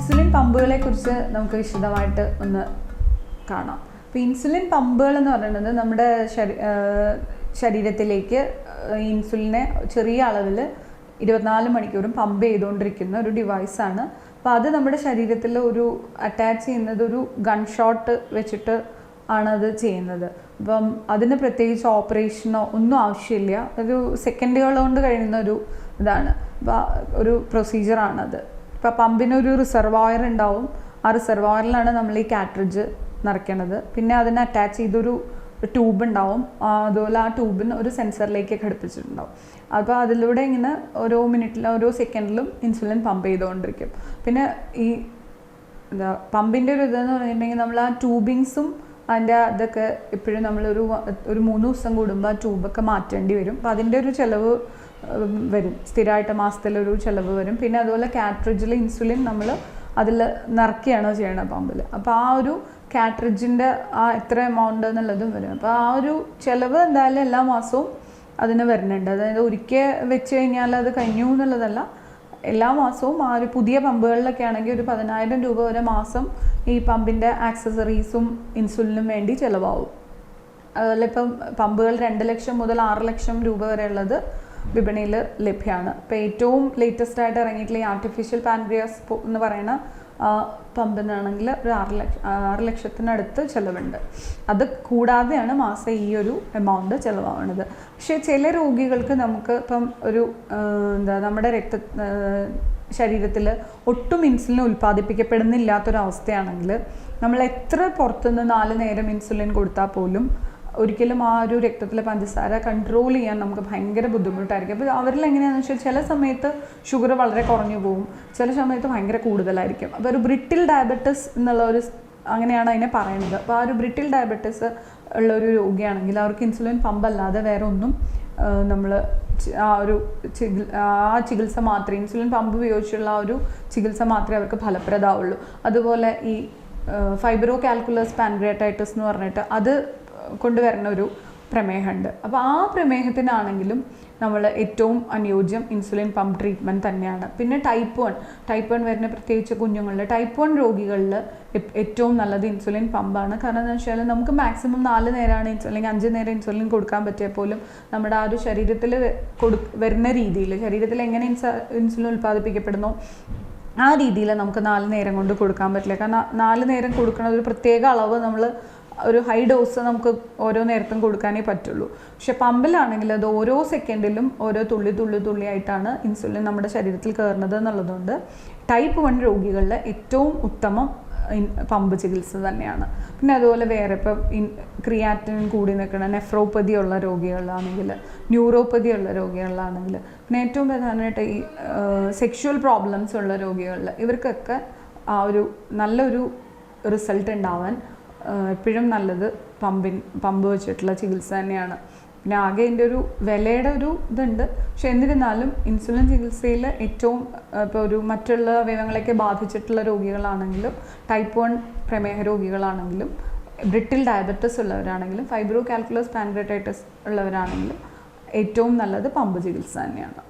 Insulin പമ്പുകളെ കുറിച്ച് നമുക്ക് വിശദമായിട്ട് ഒന്ന് കാണാം. അപ്പോൾ ഇൻസുലിൻ പമ്പുകൾ എന്ന് പറയുന്നത് നമ്മുടെ ശരീരത്തിലേക്ക് ഇൻസുലിനെ ചെറിയ അളവിൽ 24 മണിക്കൂറും പമ്പ് ചെയ്തുകൊണ്ടിരിക്കുന്ന ഒരു ഡിവൈസാണ്. അപ്പോൾ അത് നമ്മുടെ ശരീരത്തിൽ ഒരു അറ്റാച്ച് ചെയ്യുന്നത് ഒരു ഗൺ ഷോട്ട് വെച്ചിട്ട് ആണ് അത് ചെയ്യുന്നത്. അപ്പം അതിന് പ്രത്യേകിച്ച് ഓപ്പറേഷനോ ഒന്നും ആവശ്യമില്ല. ഒരു സെക്കൻഡുകൾ കൊണ്ട് കഴിയുന്ന ഒരു ഇതാണ്, അപ്പോൾ ഒരു പ്രൊസീജിയറാണത്. ഇപ്പോൾ പമ്പിനൊരു റിസർവോയർ ഉണ്ടാവും. ആ റിസർവോയറിലാണ് നമ്മൾ ഈ കാട്രിഡ്ജ് നിറയ്ക്കണത്. പിന്നെ അതിന് അറ്റാച്ച് ചെയ്തൊരു ട്യൂബ് ഉണ്ടാവും. അതുപോലെ ആ ട്യൂബിന് ഒരു സെൻസറിലേക്ക് ഘടിപ്പിച്ചിട്ടുണ്ടാവും. അപ്പോൾ അതിലൂടെ ഇങ്ങനെ ഓരോ മിനിറ്റിലും ഓരോ സെക്കൻഡിലും ഇൻസുലിൻ പമ്പ് ചെയ്തുകൊണ്ടിരിക്കും. പിന്നെ ഈ പമ്പിൻ്റെ ഒരു ഇതെന്ന് പറഞ്ഞിട്ടുണ്ടെങ്കിൽ നമ്മൾ ആ ട്യൂബിങ്സും അതിൻ്റെ അതൊക്കെ എപ്പോഴും നമ്മളൊരു 3 ദിവസം കൂടുമ്പോൾ ആ ട്യൂബൊക്കെ മാറ്റേണ്ടി വരും. അപ്പോൾ അതിൻ്റെ ഒരു ചിലവ് വരും, സ്ഥിരമായിട്ട് മാസത്തിലൊരു ചിലവ് വരും. പിന്നെ അതുപോലെ കാട്രിഡ്ജിൽ ഇൻസുലിൻ നമ്മൾ അതിൽ നിറയ്ക്കുകയാണ് ചെയ്യണത് പമ്പിൽ. അപ്പോൾ ആ ഒരു കാട്രിഡ്ജിൻ്റെ ആ എത്ര എമൗണ്ട് എന്നുള്ളതും വരും. അപ്പോൾ ആ ഒരു ചിലവ് എന്തായാലും എല്ലാ മാസവും അതിന് വരുന്നുണ്ട്. അതായത് ഒരിക്കൽ വെച്ച് കഴിഞ്ഞാൽ അത് കഴിഞ്ഞു എന്നുള്ളതല്ല, എല്ലാ മാസവും ആ ഒരു പുതിയ പമ്പുകളിലൊക്കെ ആണെങ്കിൽ ഒരു 10,000 രൂപ വരെ മാസം ഈ പമ്പിൻ്റെ ആക്സസറീസും ഇൻസുലിനും വേണ്ടി ചിലവാകും. അതുപോലെ ഇപ്പം പമ്പുകൾ 2 ലക്ഷം മുതൽ 6 ലക്ഷം രൂപ വരെ ഉള്ളത് വിപണിയിൽ ലഭ്യമാണ്. ഇപ്പോൾ ഏറ്റവും ലേറ്റസ്റ്റ് ആയിട്ട് ഇറങ്ങിയിട്ടുള്ള ഈ ആർട്ടിഫിഷ്യൽ പാൻക്രിയാസ് എന്ന് പറയുന്ന പമ്പിനാണെങ്കിൽ ഒരു 6 ലക്ഷത്തിനടുത്ത് ചിലവുണ്ട്. അത് കൂടാതെയാണ് മാസം ഈ ഒരു എമൗണ്ട് ചിലവാകുന്നത്. പക്ഷേ ചില രോഗികൾക്ക് നമുക്ക് ഇപ്പം ഒരു നമ്മുടെ ശരീരത്തിൽ ഒട്ടും ഇൻസുലിൻ ഉൽപ്പാദിപ്പിക്കപ്പെടുന്നില്ലാത്തൊരവസ്ഥയാണെങ്കിൽ നമ്മൾ എത്ര പുറത്തുനിന്ന് 4 നേരം ഇൻസുലിൻ കൊടുത്താൽ പോലും ഒരിക്കലും ആ ഒരു രക്തത്തിലെ പഞ്ചസാര കൺട്രോൾ ചെയ്യാൻ നമുക്ക് ഭയങ്കര ബുദ്ധിമുട്ടായിരിക്കും. അപ്പോൾ അവരിൽ എങ്ങനെയാണെന്ന് വെച്ചാൽ ചില സമയത്ത് ഷുഗർ വളരെ കുറഞ്ഞു പോകും, ചില സമയത്ത് ഭയങ്കര കൂടുതലായിരിക്കും. അപ്പോൾ ഒരു ബ്രിട്ടിൽ ഡയബറ്റിസ് എന്നുള്ള ഒരു അങ്ങനെയാണ് അതിനെ പറയുന്നത്. അപ്പോൾ ആ ഒരു ബ്രിട്ടിൽ ഡയബറ്റിസ് ഉള്ള ഒരു രോഗിയാണെങ്കിൽ അവർക്ക് ഇൻസുലിൻ പമ്പ് അല്ലാതെ വേറെ ഒന്നും നമ്മൾ ആ ചികിത്സ മാത്രമേ, ഇൻസുലിൻ പമ്പ് ഉപയോഗിച്ചുള്ള ആ ഒരു ചികിത്സ മാത്രമേ അവർക്ക് ഫലപ്രദമാവുള്ളൂ. അതുപോലെ ഈ ഫൈബ്രോ കാൽക്കുലസ് പാൻക്രിയാറ്റൈറ്റിസ് എന്ന് പറഞ്ഞിട്ട് അത് കൊണ്ടുവരുന്ന ഒരു പ്രമേഹമുണ്ട്. അപ്പോൾ ആ പ്രമേഹത്തിനാണെങ്കിലും നമ്മൾ ഏറ്റവും അനുയോജ്യം ഇൻസുലിൻ പമ്പ് ട്രീറ്റ്മെൻറ്റ് തന്നെയാണ്. പിന്നെ ടൈപ്പ് 1 വരുന്ന പ്രത്യേകിച്ച് കുഞ്ഞുങ്ങളിൽ ടൈപ്പ് 1 രോഗികളിൽ ഏറ്റവും നല്ലത് ഇൻസുലിൻ പമ്പാണ്. കാരണം എന്താണെന്ന് വെച്ചാൽ നമുക്ക് മാക്സിമം 4 നേരമാണ് അല്ലെങ്കിൽ 5 നേരം ഇൻസുലിൻ കൊടുക്കാൻ പറ്റിയാൽ പോലും നമ്മുടെ ആ ഒരു ശരീരത്തിൽ വരുന്ന രീതിയിൽ, ശരീരത്തിൽ എങ്ങനെ ഇൻസുലിൻ ഉൽപ്പാദിപ്പിക്കപ്പെടുന്നോ ആ രീതിയിൽ നമുക്ക് 4 നേരം കൊണ്ട് കൊടുക്കാൻ പറ്റില്ല. കാരണം 4 നേരം കൊടുക്കുന്ന ഒരു പ്രത്യേക അളവ് നമ്മൾ ഒരു ഹൈ ഡോസ് നമുക്ക് ഓരോ നേരത്തും കൊടുക്കാനേ പറ്റുള്ളൂ. പക്ഷെ പമ്പിലാണെങ്കിൽ അത് ഓരോ സെക്കൻഡിലും ഓരോ തുള്ളിയായിട്ടാണ് ഇൻസുലിൻ നമ്മുടെ ശരീരത്തിൽ കയറുന്നത് എന്നുള്ളതുകൊണ്ട് ടൈപ്പ് 1 രോഗികളിൽ ഏറ്റവും ഉത്തമം പമ്പ് ചികിത്സ തന്നെയാണ്. പിന്നെ അതുപോലെ വേറെ ഇപ്പം ക്രിയാറ്റിൻ കൂടി നിൽക്കുന്ന നെഫ്രോപ്പതി ഉള്ള രോഗികളിലാണെങ്കിൽ, ന്യൂറോപ്പതി ഉള്ള രോഗികളിലാണെങ്കിൽ, പിന്നെ ഏറ്റവും പ്രധാനമായിട്ട് ഈ സെക്ഷുവൽ പ്രോബ്ലംസ് ഉള്ള രോഗികളിൽ ഇവർക്കൊക്കെ ആ ഒരു നല്ലൊരു റിസൾട്ട് ഉണ്ടാവാൻ എപ്പോഴും നല്ലത് പമ്പ് വെച്ചിട്ടുള്ള ചികിത്സ തന്നെയാണ്. പിന്നെ ആകെ ഇതിൻ്റെ ഒരു വിലയുടെ ഒരു ഇതുണ്ട്. പക്ഷെ എന്നിരുന്നാലും ഇൻസുലിൻ ചികിത്സയിൽ ഏറ്റവും ഇപ്പോൾ ഒരു മറ്റുള്ള അവയവങ്ങളൊക്കെ ബാധിച്ചിട്ടുള്ള രോഗികളാണെങ്കിലും, ടൈപ്പ് 1 പ്രമേഹ രോഗികളാണെങ്കിലും, ബ്രിട്ടിൽ ഡയബറ്റിസ് ഉള്ളവരാണെങ്കിലും, ഫൈബ്രോ കാൽക്കുലസ് പാൻക്രിയാറ്റൈറ്റിസ് ഉള്ളവരാണെങ്കിലും ഏറ്റവും നല്ലത് പമ്പ് ചികിത്സ തന്നെയാണ്.